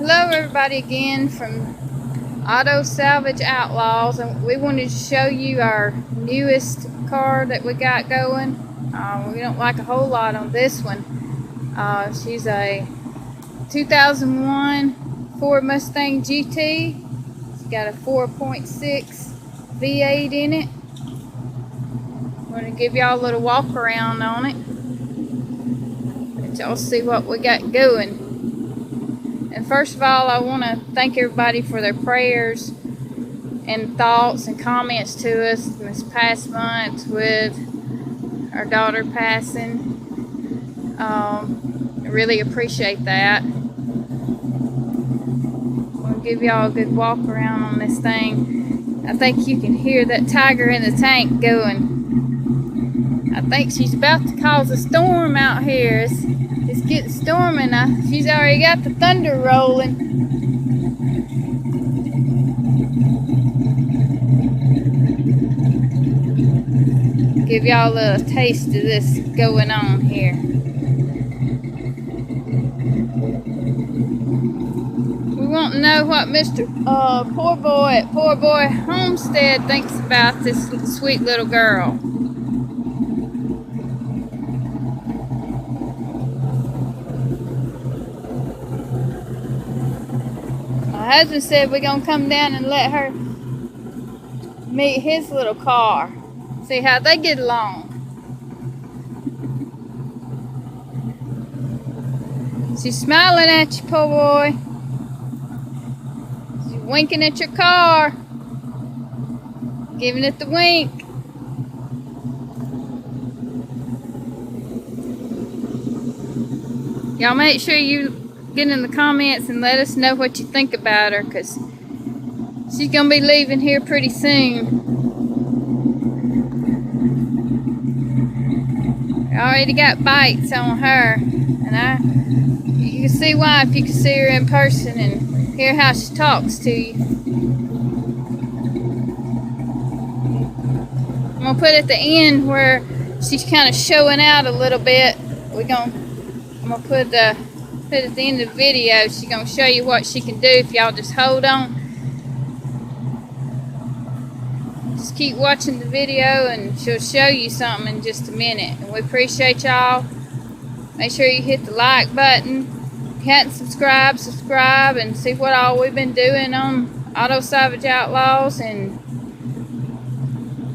Hello everybody again from Salvage Outlaws, and we wanted to show you our newest car that we got going. We don't like a whole lot on this one. She's a 2001 Ford Mustang GT. It's got a 4.6 V8 in it. I'm going to give y'all a little walk around on it. Let y'all see what we got going. And first of all, I want to thank everybody for their prayers and thoughts and comments to us in this past month with our daughter passing. I really appreciate that. I'll give y'all a good walk around on this thing. I think you can hear that tiger in the tank going. I think she's about to cause a storm out here. It's getting stormy now. She's already got the thunder rolling. Give y'all a little taste of this going on here. We want to know what Mr. PoorBoy at PoorBoy Homestead thinks about this sweet little girl. My husband said we're going to come down and let her meet his little car. See how they get along. She's smiling at you, poor boy. She's winking at your car. Giving it the wink. Y'all make sure you get in the comments and let us know what you think about her, because she's going to be leaving here pretty soon. I already got bites on her, and you can see why if you can see her in person and hear how she talks to you. I'm going to put at the end where she's kind of showing out a little bit. I'm going to put at the end of the video. She's going to show you what she can do if y'all just hold on. Just keep watching the video and she'll show you something in just a minute. And we appreciate y'all. Make sure you hit the like button. If you hadn't subscribed, subscribe and see what all we've been doing on Salvage Outlaws. And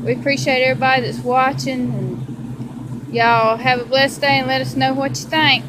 we appreciate everybody that's watching. And y'all have a blessed day and let us know what you think.